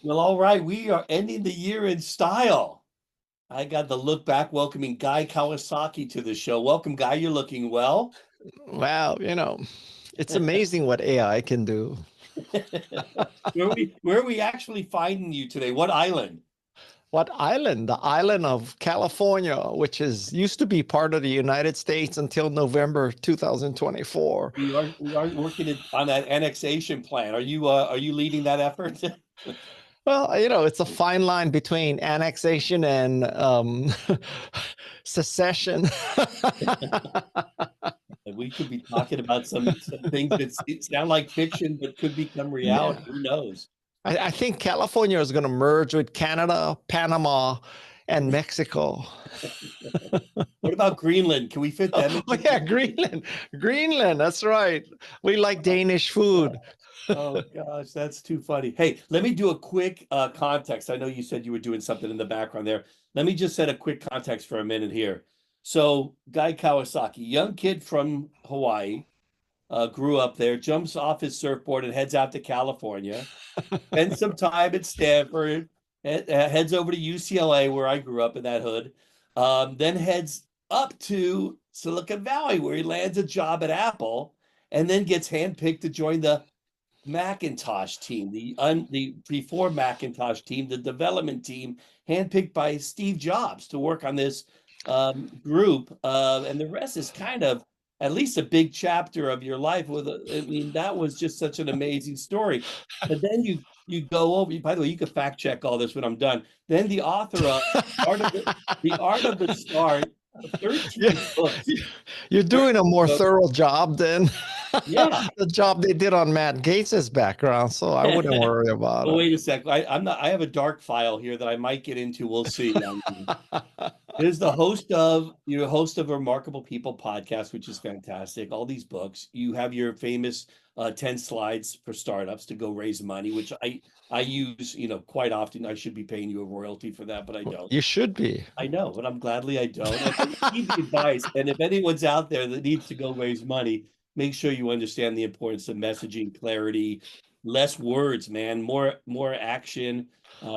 Well, all right. We are ending the year in style. I got the look back welcoming Guy Kawasaki to the show. Welcome, Guy. You're looking well. Wow, it's amazing what AI can do. Where are we actually finding you today? What island? What island? The island of California, which is used to be part of the United States until November 2024. We are working on that annexation plan. Are you leading that effort? Well, it's a fine line between annexation and secession. We could be talking about some things that sound like fiction but could become reality. Yeah. Who knows? I think California is going to merge with Canada, Panama, and Mexico. What about Greenland? Can we fit them Oh, in? yeah, Greenland. Greenland, that's right. We like Danish food. Oh gosh, that's too funny. Hey, let me do a quick context. I know you said you were doing something in the background there. Let me just set a quick context for a minute here. So, Guy Kawasaki, young kid from Hawaii, grew up there, jumps off his surfboard and heads out to California, spends some time at Stanford, heads over to UCLA, where I grew up in that hood, then heads up to Silicon Valley, where he lands a job at Apple, and then gets handpicked to join the Macintosh team, the before Macintosh team, the development team, handpicked by Steve Jobs to work on this group, and the rest is kind of at least a big chapter of your life. I mean, that was just such an amazing story. But then you go over. By the way, you can fact check all this when I'm done. Then the author of the Art of the Start, 13 books. You're doing a more thorough job than Yeah. the job they did on Matt Gates's background, so I wouldn't worry about Oh, it. wait a sec. I'm not. I have a dark file here that I might get into. We'll see. Is the host of you're a host of Remarkable People podcast, which is fantastic. All these books. You have your famous 10 slides for startups to go raise money, which I use, quite often. I should be paying you a royalty for that, but I don't. You should be. I know, but I'm gladly I don't. And I need the advice. And if anyone's out there that needs to go raise money, make sure you understand the importance of messaging, clarity, less words, man, more action,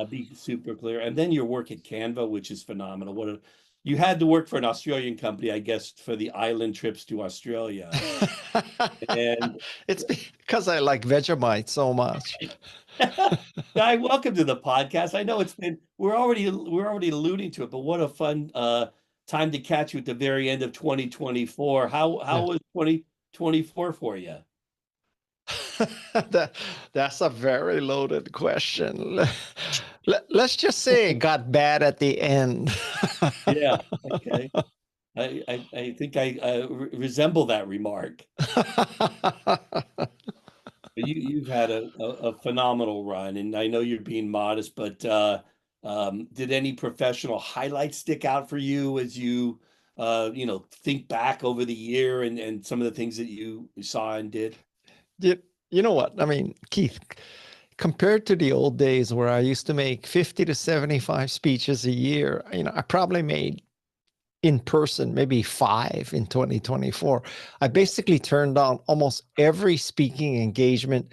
be super clear. And then your work at Canva, which is phenomenal. You had to work for an Australian company, I guess, for the island trips to Australia. And It's because I like Vegemite so much. Guy, welcome to the podcast. I know we're already alluding to it, but what a fun time to catch you at the very end of 2024. How was 2024 for you? That's a very loaded question. Let's just say it got bad at the end. Yeah, okay. I think I resemble that remark. You've had a phenomenal run, and I know you're being modest, but did any professional highlights stick out for you as you think back over the year and some of the things that you saw and did? You know what? I mean, Keith, compared to the old days where I used to make 50 to 75 speeches a year, I probably made in person maybe 5 in 2024. I basically turned down almost every speaking engagement.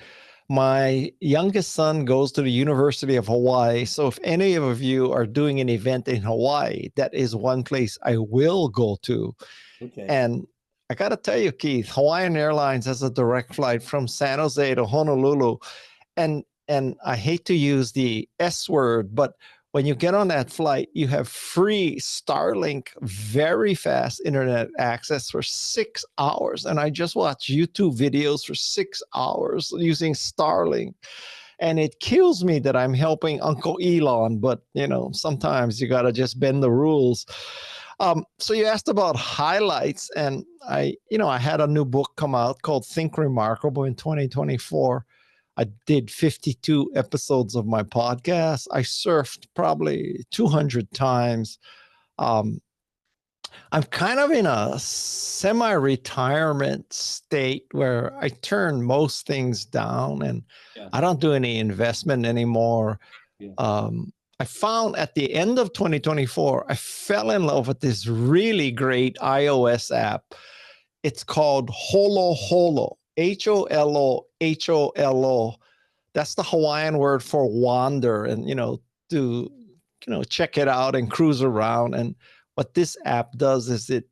My youngest son goes to the University of Hawaii. So if any of you are doing an event in Hawaii, that is one place I will go to. Okay. And I got to tell you, Keith, Hawaiian Airlines has a direct flight from San Jose to Honolulu. And I hate to use the S word, but when you get on that flight, you have free Starlink, very fast internet access for 6 hours. And I just watched YouTube videos for 6 hours using Starlink. And it kills me that I'm helping Uncle Elon, but sometimes you got to just bend the rules. So you asked about highlights, and I had a new book come out called Think Remarkable in 2024. I did 52 episodes of my podcast. I surfed probably 200 times. I'm kind of in a semi-retirement state where I turn most things down, and I don't do any investment anymore. Yeah. I found at the end of 2024, I fell in love with this really great iOS app. It's called Holo Holo, HOLO. That's the Hawaiian word for wander, and to check it out and cruise around. And what this app does is it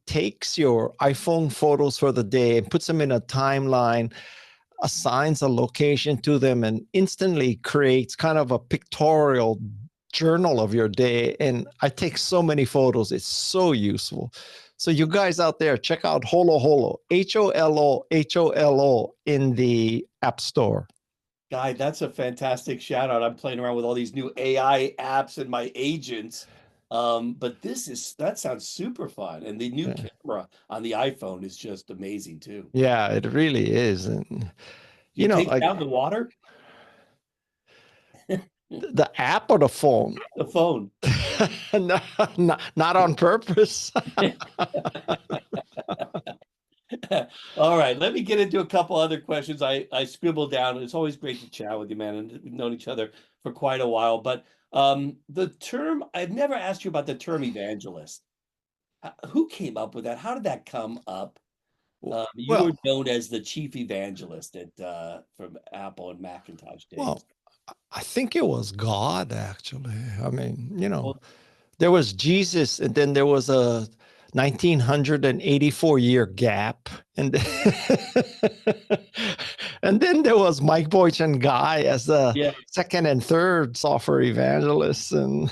takes your iPhone photos for the day and puts them in a timeline, assigns a location to them, and instantly creates kind of a pictorial journal of your day. And I take so many photos. It's so useful. So you guys out there, check out Holo Holo, HOLO in the App Store. Guy, that's a fantastic shout out. I'm playing around with all these new AI apps and my agents. But that sounds super fun. And the new camera on the iPhone is just amazing too. Yeah, it really is. And You take down the water? The app or the phone? The phone. No, not on purpose. All right, let me get into a couple other questions I scribbled down. It's always great to chat with you, man, and we've known each other for quite a while. But the term, I've never asked you about the term evangelist. Who came up with that? How did that come up? You were known as the chief evangelist from Apple and Macintosh days. Well, I think it was God, actually. I mean, there was Jesus, and then there was a 1984-year gap, and and then there was Mike Boych and Guy as the second and third software evangelists. And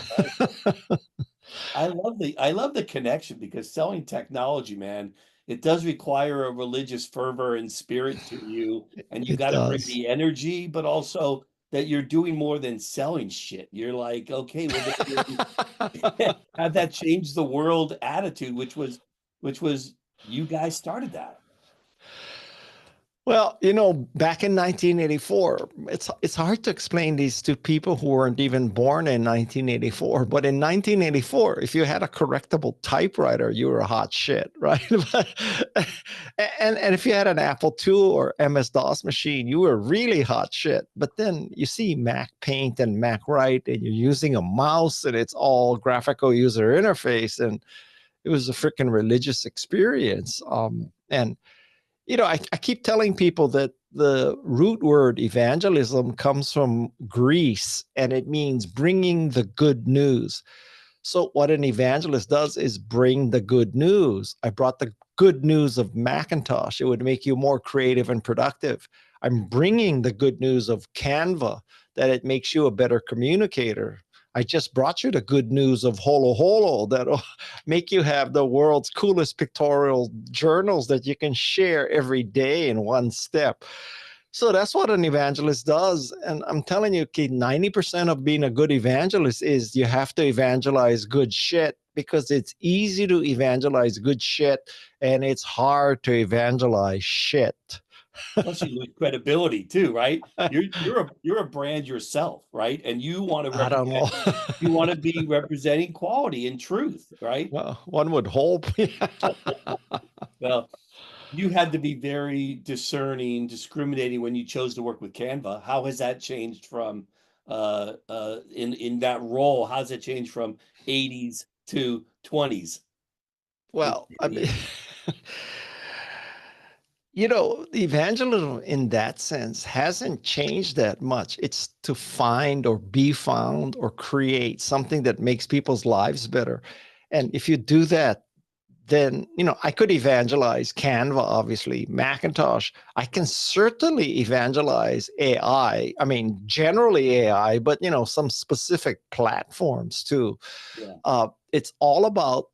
I love the connection, because selling technology, man, it does require a religious fervor and spirit to you, and you got to bring the energy, but also that you're doing more than selling shit. You're like, okay, have that change the world attitude, which was you guys started that. Well, back in 1984, it's hard to explain these to people who weren't even born in 1984. But in 1984, if you had a correctable typewriter, you were a hot shit, right? and if you had an Apple II or MS-DOS machine, you were really hot shit. But then you see Mac Paint and Mac Write, and you're using a mouse, and it's all graphical user interface, and it was a freaking religious experience. I keep telling people that the root word evangelism comes from Greece, and it means bringing the good news. So what an evangelist does is bring the good news. I brought the good news of Macintosh. It would make you more creative and productive. I'm bringing the good news of Canva, that it makes you a better communicator. I just brought you the good news of Holo Holo that'll make you have the world's coolest pictorial journals that you can share every day in one step. So that's what an evangelist does. And I'm telling you, Keith, 90% of being a good evangelist is you have to evangelize good shit, because it's easy to evangelize good shit and it's hard to evangelize shit. Plus, you lose credibility too, right? You're a brand yourself, right? And you want to I don't know. You want to be representing quality and truth, right? Well, one would hope. Well, you had to be very discriminating when you chose to work with Canva. How has that changed from in that role? How's it changed from 80s to 20s? Well, I mean, the evangelism in that sense hasn't changed that much. It's to find or be found or create something that makes people's lives better. And if you do that, then, I could evangelize Canva, obviously, Macintosh. I can certainly evangelize AI. I mean, generally AI, but, some specific platforms too. Yeah. It's all about,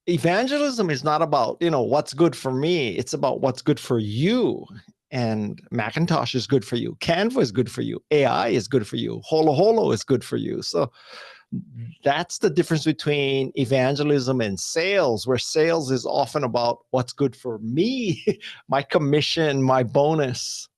evangelism is not about, what's good for me. It's about what's good for you. And Macintosh is good for you. Canva is good for you. AI is good for you. Holo Holo is good for you. So that's the difference between evangelism and sales, where sales is often about what's good for me, my commission, my bonus.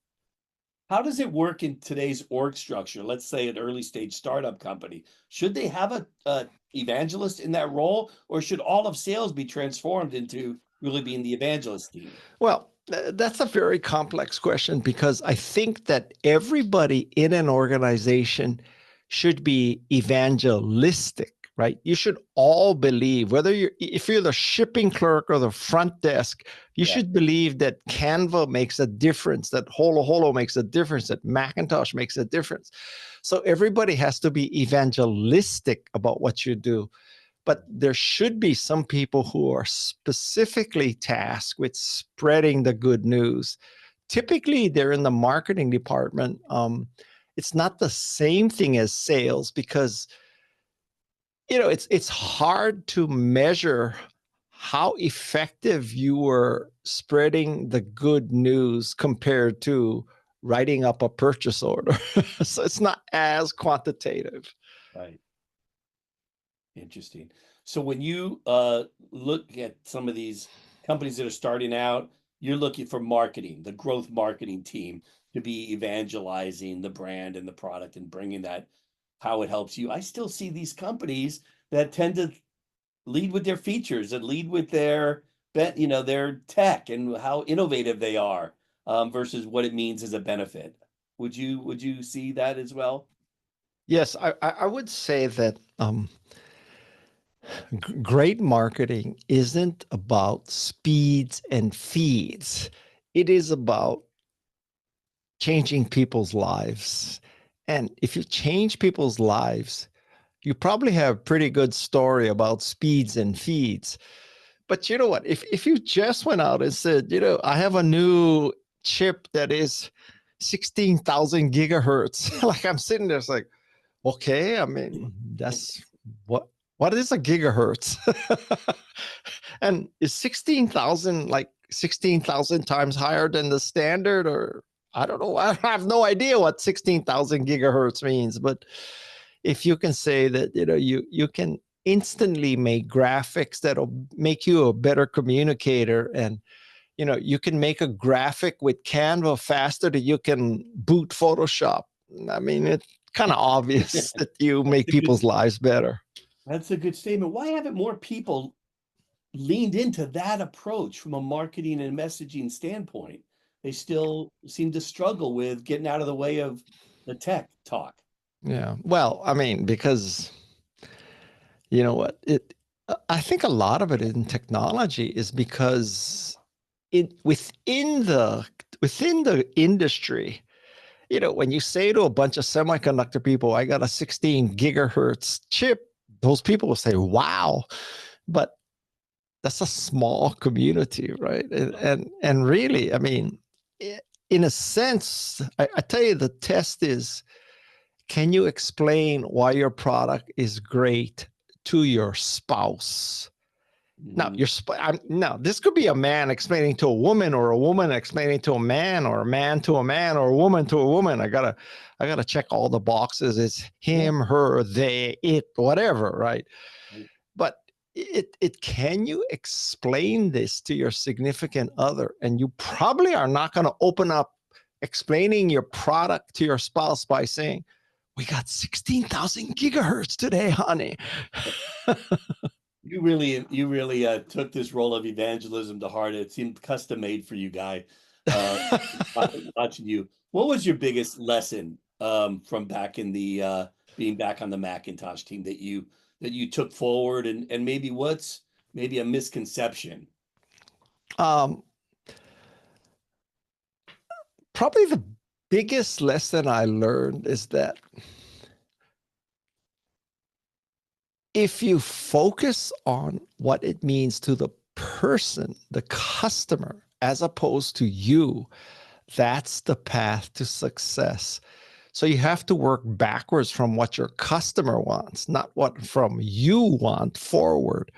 How does it work in today's org structure? Let's say an early stage startup company. Should they have a evangelist in that role, or should all of sales be transformed into really being the evangelist team? Well, that's a very complex question, because I think that everybody in an organization should be evangelistic. right? You should all believe, if you're the shipping clerk or the front desk, you should believe that Canva makes a difference, that Holo makes a difference, that Macintosh makes a difference. So everybody has to be evangelistic about what you do. But there should be some people who are specifically tasked with spreading the good news. Typically, they're in the marketing department. It's not the same thing as sales because it's hard to measure how effective you were spreading the good news compared to writing up a purchase order. So it's not as quantitative. Right. Interesting. So when you look at some of these companies that are starting out, you're looking for marketing, the growth marketing team to be evangelizing the brand and the product and bringing that, how it helps you. I still see these companies that tend to lead with their features and lead with their their tech and how innovative they are, versus what it means as a benefit. Would you see that as well? Yes, I would say that great marketing isn't about speeds and feeds. It is about changing people's lives. And if you change people's lives, you probably have a pretty good story about speeds and feeds. But you know what? If you just went out and said, I have a new chip that is 16,000 gigahertz, like I'm sitting there, it's like, okay, I mean, that's what is a gigahertz? And is 16,000 like 16,000 times higher than the standard? Or I don't know. I have no idea what 16,000 gigahertz means. But if you can say that, you can instantly make graphics that'll make you a better communicator, and you can make a graphic with Canva faster than you can boot Photoshop. I mean, it's kind of obvious that you make people's lives better. That's a good statement. Why haven't more people leaned into that approach from a marketing and messaging standpoint? They still seem to struggle with getting out of the way of the tech talk. Yeah. Well, I mean, because you know what? I think a lot of it in technology is because within the industry, when you say to a bunch of semiconductor people, I got a 16 gigahertz chip, those people will say, wow. But that's a small community, right? And really, I mean, in a sense, I tell you, the test is, can you explain why your product is great to your spouse? Now, now this could be a man explaining to a woman, or a woman explaining to a man, or a man to a man, or a woman to a woman. I gotta check all the boxes. It's him, her, they, it, whatever, right? But it can you explain this to your significant other? And you probably are not going to open up explaining your product to your spouse by saying, we got 16,000 gigahertz today, honey. You really took this role of evangelism to heart. It seemed custom made for you, Guy. Watching you. What was your biggest lesson from back in the being back on the Macintosh team that you took forward, and maybe what's maybe a misconception? Probably the biggest lesson I learned is that if you focus on what it means to the person, the customer, as opposed to you, that's the path to success. So you have to work backwards from what your customer wants, not what from you want forward.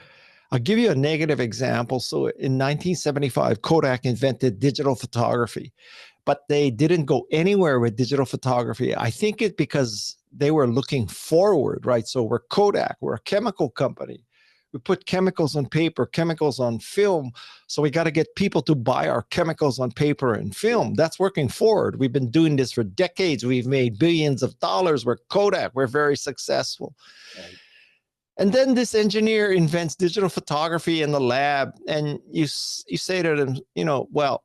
I'll give you a negative example. So in 1975, Kodak invented digital photography, but they didn't go anywhere with digital photography. I think it's because they were looking forward, right? So we're Kodak, we're a chemical company. We put chemicals on paper, chemicals on film. So we got to get people to buy our chemicals on paper and film. That's working forward. We've been doing this for decades. We've made billions of dollars. We're Kodak. We're very successful. Right. And then this engineer invents digital photography in the lab. And you say to them, well,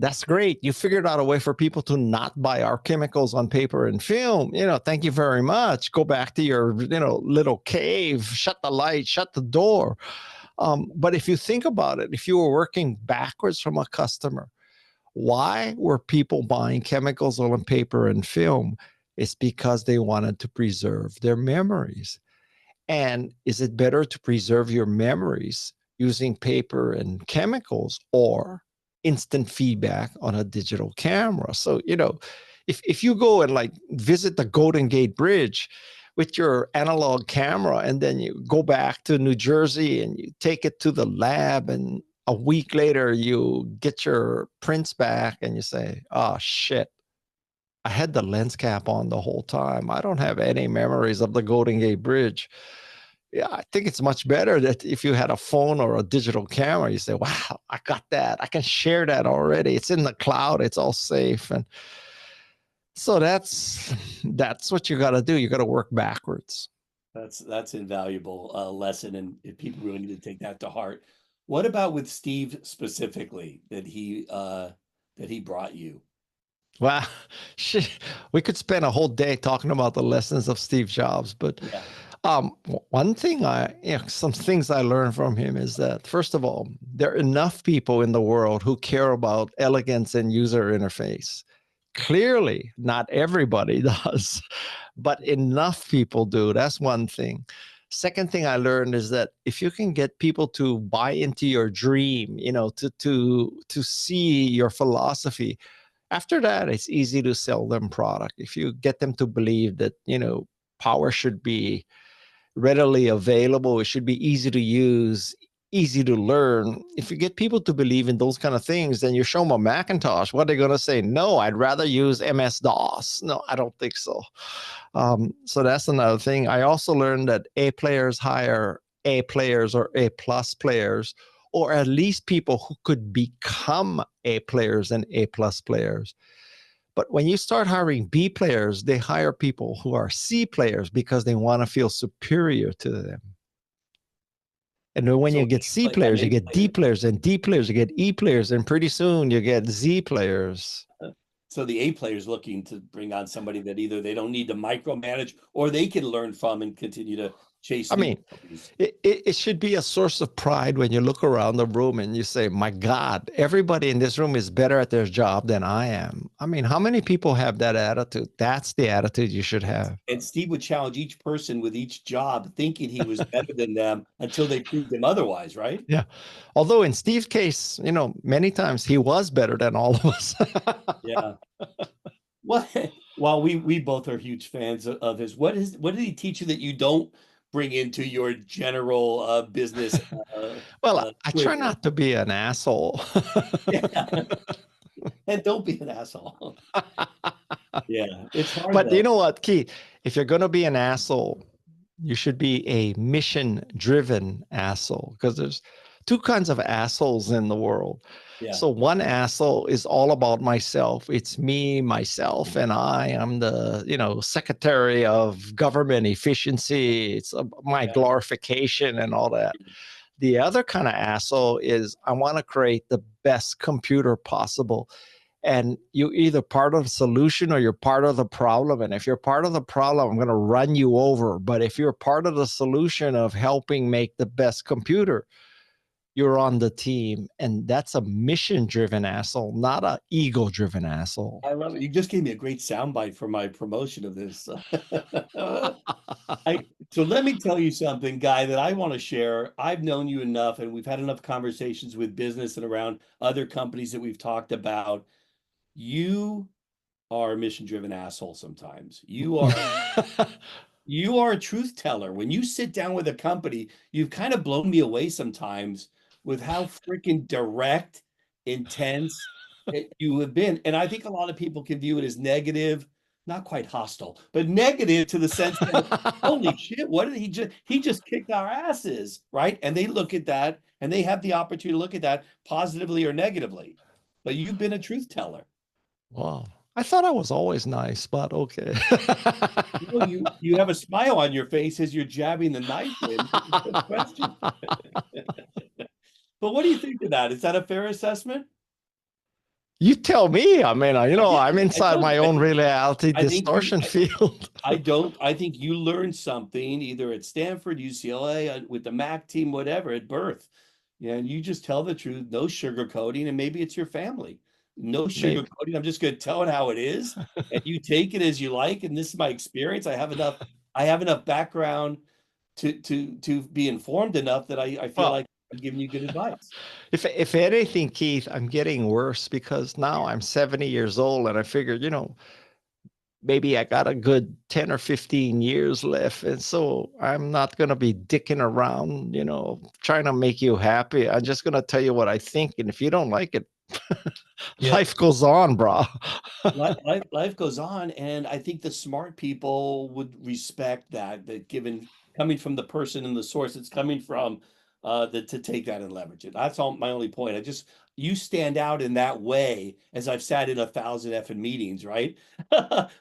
That's great. You figured out a way for people to not buy our chemicals on paper and film. Thank you very much. Go back to your, little cave, shut the light, shut the door. But if you think about it, if you were working backwards from a customer, why were people buying chemicals on paper and film? It's because they wanted to preserve their memories. And is it better to preserve your memories using paper and chemicals or instant feedback on a digital camera? So, if you go and like visit the Golden Gate Bridge with your analog camera, and then you go back to New Jersey and you take it to the lab, and a week later you get your prints back and you say, oh shit, I had the lens cap on the whole time. I don't have any memories of the Golden Gate Bridge. Yeah, I think it's much better that if you had a phone or a digital camera, you say, wow, I got that. I can share that already. It's in the cloud. It's all safe. And so that's what you got to do. You got to work backwards. That's invaluable lesson, and if people really need to take that to heart. What about with Steve specifically that he brought you? Well, we could spend a whole day talking about the lessons of Steve Jobs, but Yeah. one thing some things I learned from him is that, first of all, there are enough people in the world who care about elegance and user interface. Clearly, not everybody does, but enough people do. That's one thing. Second thing I learned is that if you can get people to buy into your dream, to see your philosophy, after that, it's easy to sell them product. If you get them to believe that, power should be readily available, it should be easy to use, easy to learn. If you get people to believe in those kind of things, then you show them a Macintosh. What are they going to say? No, I'd rather use MS-DOS. No, I don't think so. So that's another thing. I also learned that A players hire A players or A plus players, or at least people who could become A players and A plus players. But when you start hiring B players, they hire people who are C players because they want to feel superior to them. And then when you get C players, you get D players, and D players, you get E players, and pretty soon you get Z players. So the A players looking to bring on somebody that either they don't need to micromanage or they can learn from and continue to chase. I mean, it should be a source of pride when you look around the room and you say, my God, everybody in this room is better at their job than I am. I mean, how many people have that attitude? That's the attitude you should have. And Steve would challenge each person with each job, thinking he was better than them until they proved him otherwise, right? Yeah. Although in Steve's case, many times he was better than all of us. Yeah. Well, we both are huge fans of his. What did he teach you that you don't bring into your general business? Well, I try not to be an asshole. Yeah. And don't be an asshole. Yeah, it's hard. But you know what, Keith? If you're going to be an asshole, you should be a mission-driven asshole, because there's two kinds of assholes in the world. Yeah. So one asshole is all about myself. It's me, myself, and I am the, secretary of government efficiency. It's my glorification and all that. The other kind of asshole is I want to create the best computer possible. And you're either part of the solution or you're part of the problem. And if you're part of the problem, I'm going to run you over. But if you're part of the solution of helping make the best computer, you're on the team. And that's a mission-driven asshole, not an ego-driven asshole. I love it. You just gave me a great soundbite for my promotion of this. So let me tell you something, Guy, that I want to share. I've known you enough, and we've had enough conversations with business and around other companies that we've talked about. You are a mission-driven asshole sometimes. You are a truth teller. When you sit down with a company, you've kind of blown me away sometimes with how freaking direct, intense you have been. And I think a lot of people can view it as negative, not quite hostile, but negative to the sense that, holy shit, what did he just kicked our asses, right? And they look at that and they have the opportunity to look at that positively or negatively. But you've been a truth teller. Wow. I thought I was always nice, but okay. Well, you have a smile on your face as you're jabbing the knife in. Question. But what do you think of that? Is that a fair assessment? You tell me. I mean, I'm I inside don't. my own reality I think you. distortion field. I don't. I think you learned something either at Stanford, UCLA, with the Mac team, whatever, at birth. Yeah, and you just tell the truth, no sugarcoating, and maybe it's your family. No Maybe. sugarcoating. I'm just going to tell it how it is, and you take it as you like. And this is my experience. I have enough. I have enough background to be informed enough that I feel Well, like I'm giving you good advice. if anything, Keith, I'm getting worse because now I'm 70 years old and I figured, maybe I got a good 10 or 15 years left. And so I'm not going to be dicking around, trying to make you happy. I'm just going to tell you what I think. And if you don't like it, Yeah. life goes on, bro. Life goes on, and I think the smart people would respect that given coming from the person and the source it's coming from, that to take that and leverage it. That's all my only point. You stand out in that way, as I've sat in 1,000 effing meetings, right?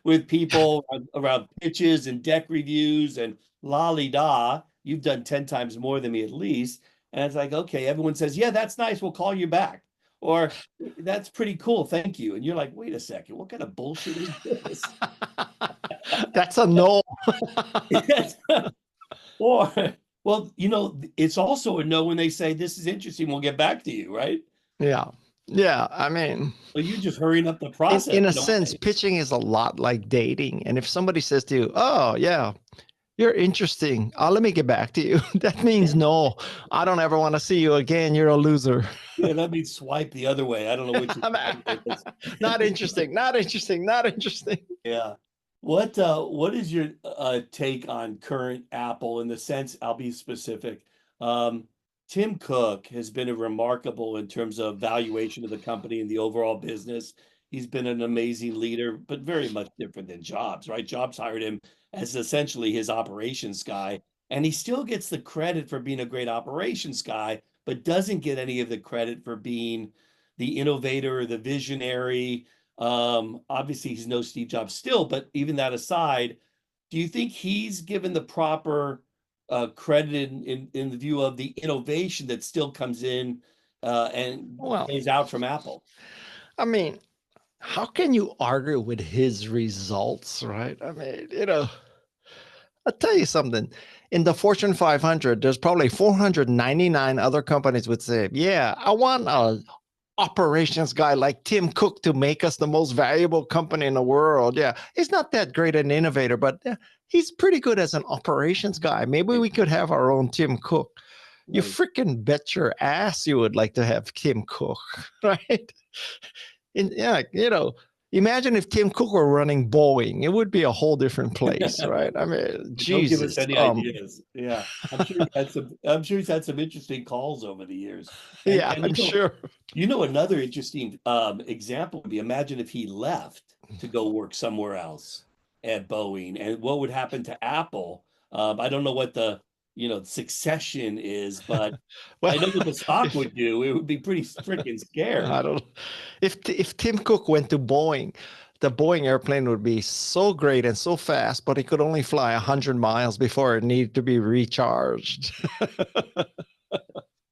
With people around pitches and deck reviews and da. You've done 10 times more than me at least. And it's like, okay, everyone says, yeah, that's nice, we'll call you back. Or that's pretty cool, thank you. And you're like, wait a second, what kind of bullshit is this? That's a no. Or, well, it's also a no when they say this is interesting, we'll get back to you, right? Yeah. Yeah. I mean, So you're just hurrying up the process. in a sense, pitching is a lot like dating. And if somebody says to you, oh, yeah, you're interesting, let me get back to you. That means no, I don't ever want to see you again. You're a loser. Yeah, that means swipe the other way. I don't know which Not interesting, not interesting, not interesting. Yeah. What is your take on current Apple in the sense, I'll be specific. Tim Cook has been a remarkable in terms of valuation of the company and the overall business. He's been an amazing leader, but very much different than Jobs, right? Jobs hired him as essentially his operations guy, and he still gets the credit for being a great operations guy, but doesn't get any of the credit for being the innovator, the visionary. Obviously, he's no Steve Jobs still, but even that aside, do you think he's given the proper credit in the view of the innovation that still comes in and Well, plays out from Apple? I mean, how can you argue with his results, right? I mean, I'll tell you something. In the Fortune 500, there's probably 499 other companies would say, yeah, I want a operations guy like Tim Cook to make us the most valuable company in the world. Yeah, he's not that great an innovator, but he's pretty good as an operations guy. Maybe we could have our own Tim Cook. You Right. freaking bet your ass you would like to have Tim Cook, right? And yeah, imagine if Tim Cook were running Boeing, it would be a whole different place, right? I mean, Don't give us Jesus. any ideas. Yeah, I'm sure he's had some interesting calls over the years. And Yeah, and I'm sure. another interesting example would be, imagine if he left to go work somewhere else at Boeing, and what would happen to Apple. I don't know what the succession is, but Well, I know what the stock if would do. It would be pretty freaking I scary. don't, if Tim Cook went to Boeing, the Boeing airplane would be so great and so fast, but it could only fly 100 miles before it needed to be recharged.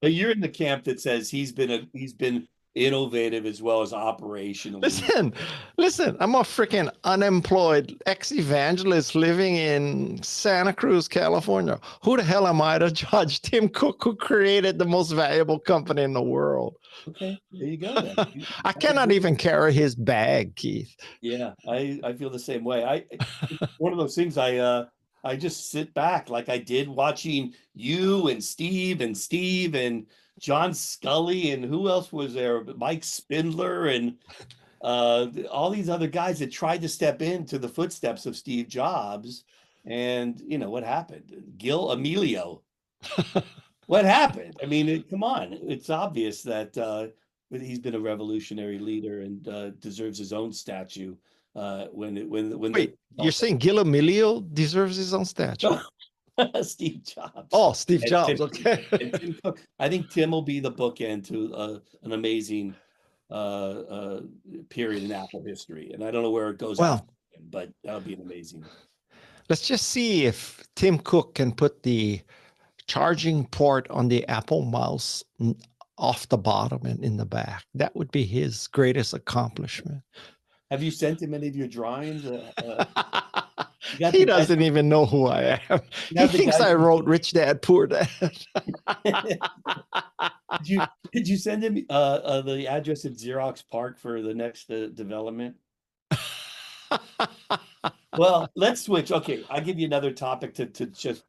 But you're in the camp that says he's been innovative as well as operationally. Listen, listen, I'm a freaking unemployed ex-evangelist living in Santa Cruz, California. Who the hell am I to judge Tim Cook, who created the most valuable company in the world? Okay, there you go then. I cannot even carry his bag, Keith. Yeah, I feel the same way. It's one of those things I just sit back like I did watching you and Steve and John Scully and who else was there? Mike Spindler and all these other guys that tried to step into the footsteps of Steve Jobs. And what happened? Gil Amelio. What happened? I mean, come on. It's obvious that he's been a revolutionary leader and deserves his own statue. When Wait, you're saying Gil Amelio deserves his own statue? Steve Jobs Oh, Steve and Jobs. Okay. Tim Cook. I think Tim will be the bookend to an amazing period in Apple history, and I don't know where it goes Well, after him, but that'll be an amazing. let's just see if Tim Cook can put the charging port on the Apple mouse off the bottom and in the back. That would be his greatest accomplishment. Have you sent him any of your drawings? You got He the guy. doesn't even know who I am. You He have the thinks guy I from- wrote Rich Dad Poor Dad. Did you send him the address at Xerox Park for the next development? Well, let's switch. Okay, I'll give you another topic to just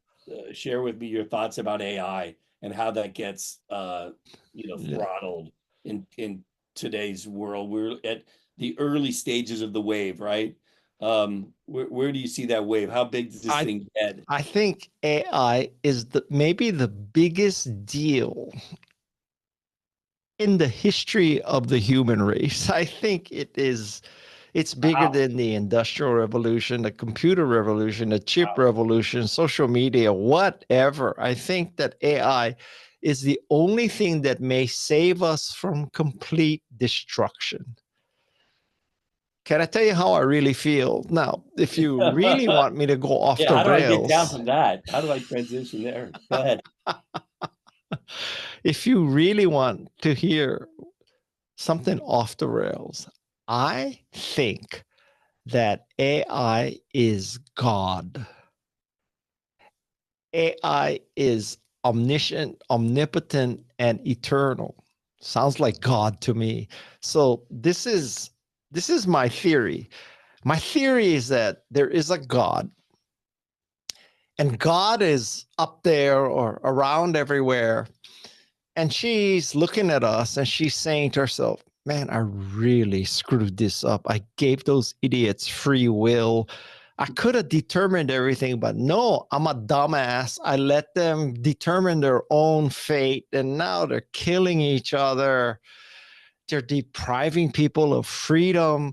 share with me your thoughts about AI and how that gets throttled in today's world. We're at the early stages of the wave, right? Where do you see that wave? How big does this thing get? I think AI is maybe the biggest deal in the history of the human race. I think it's bigger than the Industrial Revolution, the computer revolution, the chip revolution, social media, whatever. I think that AI is the only thing that may save us from complete destruction. Can I tell you how I really feel? Now, if you really want me to go off the how do I get down rails, from that? How do I transition there? Go ahead. if you really want to hear something off the rails, I think that AI is God. AI is omniscient, omnipotent, and eternal. Sounds like God to me. So this is my theory. My theory is that there is a God, and God is up there or around everywhere, and she's looking at us and she's saying to herself, man, I really screwed this up. I gave those idiots free will. I could have determined everything, but no, I'm a dumbass. I let them determine their own fate, and now they're killing each other. They're depriving people of freedom.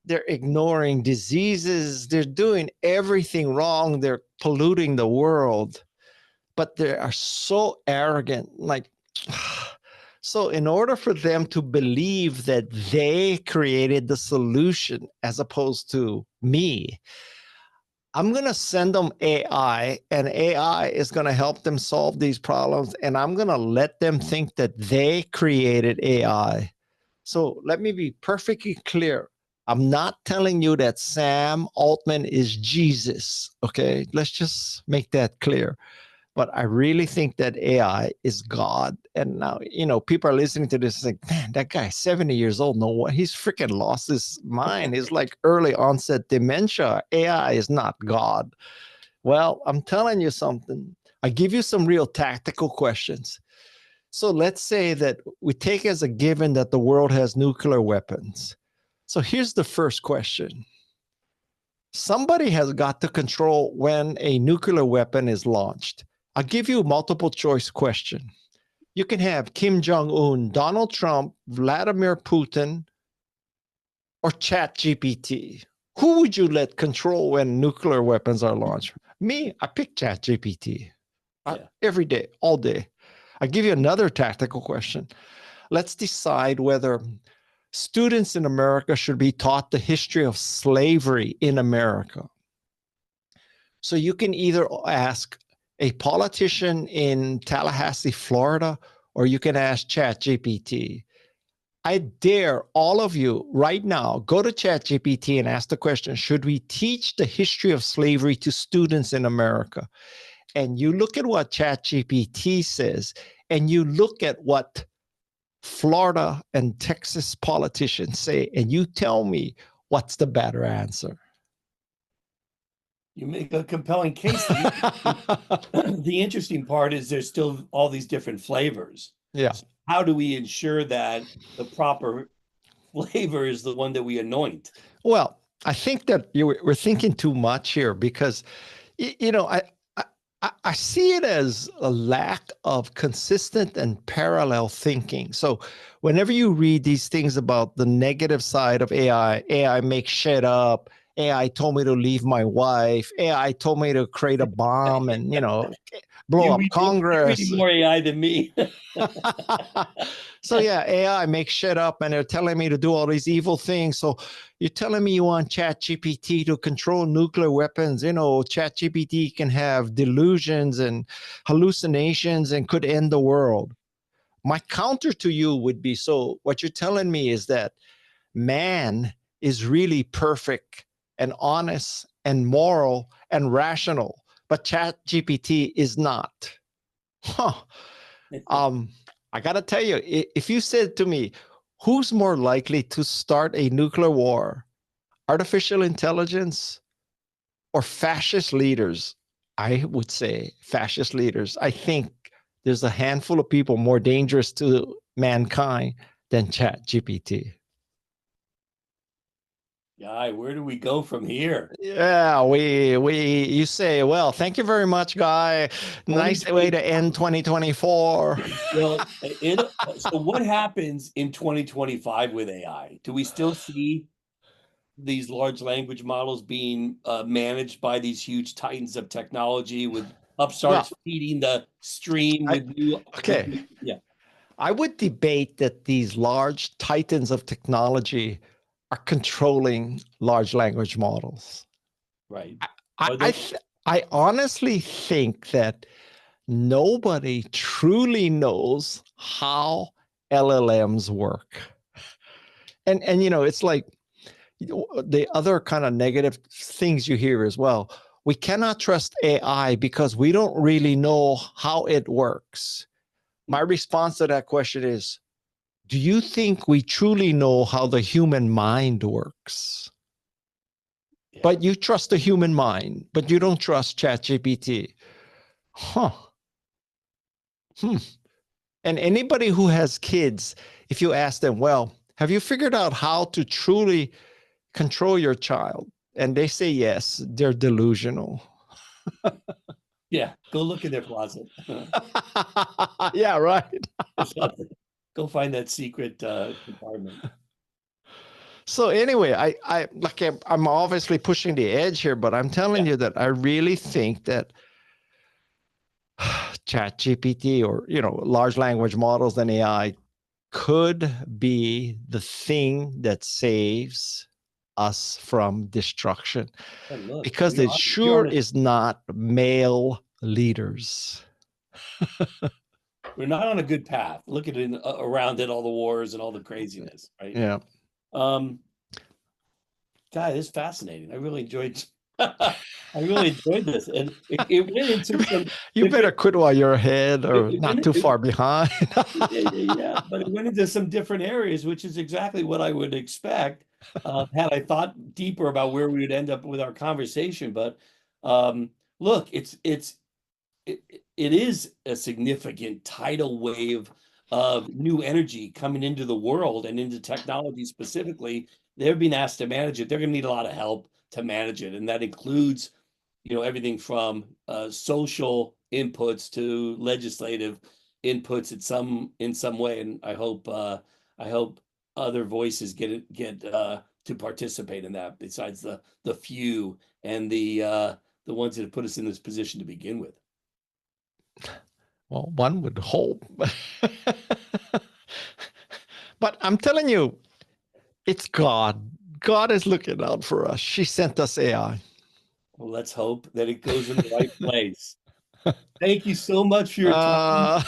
They're ignoring diseases. They're doing everything wrong. They're polluting the world, but they are so arrogant. Like, so in order for them to believe that they created the solution as opposed to me, I'm going to send them AI, and AI is going to help them solve these problems. And I'm going to let them think that they created AI. So let me be perfectly clear. I'm not telling you that Sam Altman is Jesus. Okay. Let's just make that clear. But I really think that AI is God. And now, people are listening to this and saying, man, that guy's 70 years old. No, what? He's freaking lost his mind. He's like early onset dementia. AI is not God. Well, I'm telling you something. I give you some real tactical questions. So let's say that we take as a given that the world has nuclear weapons. So here's the first question. Somebody has got to control when a nuclear weapon is launched. I'll give you a multiple choice question. You can have Kim Jong-un, Donald Trump, Vladimir Putin, or ChatGPT. Who would you let control when nuclear weapons are launched? Me, I pick ChatGPT. Every day, all day. I'll give you another tactical question. Let's decide whether students in America should be taught the history of slavery in America. So you can either ask a politician in Tallahassee, Florida, or you can ask ChatGPT. I dare all of you right now, go to ChatGPT and ask the question, should we teach the history of slavery to students in America? And you look at what ChatGPT says, and you look at what Florida and Texas politicians say, and you tell me what's the better answer. You make a compelling case. The interesting part is there's still all these different flavors. Yeah. So how do we ensure that the proper flavor is the one that we anoint? Well, I think that we're thinking too much here because, I see it as a lack of consistent and parallel thinking. So whenever you read these things about the negative side of AI makes shit up, AI told me to leave my wife, AI told me to create a bomb and, blow up Congress. You're reading more AI than me. So yeah, AI makes shit up and they're telling me to do all these evil things. So you're telling me you want ChatGPT to control nuclear weapons. ChatGPT can have delusions and hallucinations and could end the world. my counter to you would be, so what you're telling me is that man is really perfect and honest and moral and rational, but ChatGPT is not. Huh. I gotta tell you, if you said to me, who's more likely to start a nuclear war, artificial intelligence or fascist leaders? I would say fascist leaders. I think there's a handful of people more dangerous to mankind than ChatGPT. Guy, where do we go from here? Yeah, you say, well, thank you very much, Guy. Nice way to end 2024. Well, so what happens in 2025 with AI? Do we still see these large language models being managed by these huge titans of technology with upstarts feeding the stream with new? Okay. Yeah. I would debate that these large titans of technology are controlling large language models. Right. I honestly think that nobody truly knows how LLMs work. And you know, it's like the other kind of negative things you hear as well. We cannot trust AI because we don't really know how it works. My response to that question is, do you think we truly know how the human mind works? Yeah. But you trust the human mind, but you don't trust ChatGPT. Huh. And anybody who has kids, if you ask them, well, have you figured out how to truly control your child? And they say yes, they're delusional. Yeah, go look in their closet. Yeah, right. Go find that secret compartment. So anyway, I'm obviously pushing the edge here, but I'm telling you that I really think that ChatGPT or, you know, large language models and AI could be the thing that saves us from destruction. Look, because it sure is not male leaders. We're not on a good path. Look at it around it, all the wars and all the craziness, right? Yeah. Guy, this is fascinating. I really enjoyed this. And it went into some. You better quit while you're ahead or not too far behind. Yeah, but it went into some different areas, which is exactly what I would expect had I thought deeper about where we would end up with our conversation. But look, it is a significant tidal wave of new energy coming into the world and into technology specifically. They're being asked to manage it. They're going to need a lot of help to manage it, and that includes, you know, everything from social inputs to legislative inputs in some way. And I hope other voices get to participate in that besides the few and the ones that have put us in this position to begin with. Well, one would hope. But I'm telling you, it's God. God is looking out for us. She sent us AI. Well, let's hope that it goes in the right place. Thank you so much for your time.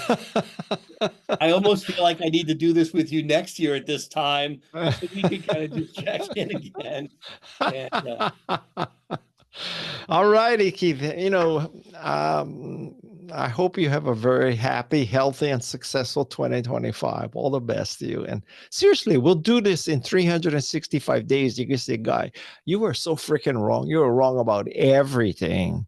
I almost feel like I need to do this with you next year at this time, so we can kind of just check in again. And, all righty, Keith. You know, I hope you have a very happy, healthy, and successful 2025. All the best to you. And seriously, we'll do this in 365 days. You can say, Guy, you were so freaking wrong. You were wrong about everything.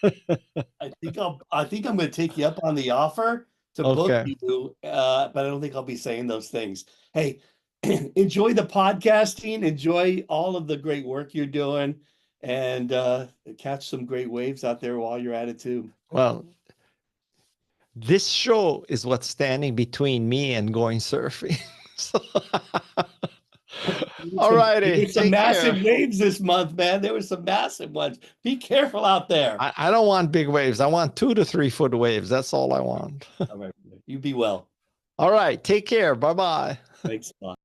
I think I'm going to take you up on the offer to book you, but I don't think I'll be saying those things. Hey, enjoy the podcasting. Enjoy all of the great work you're doing. And catch some great waves out there while you're at it too. Well, this show is what's standing between me and going surfing. All righty. There were some massive waves this month, man. There were some massive ones. Be careful out there. I don't want big waves. I want 2 to 3 foot waves. That's all I want. All right. You be well. All right. Take care. Bye-bye. Thanks a lot.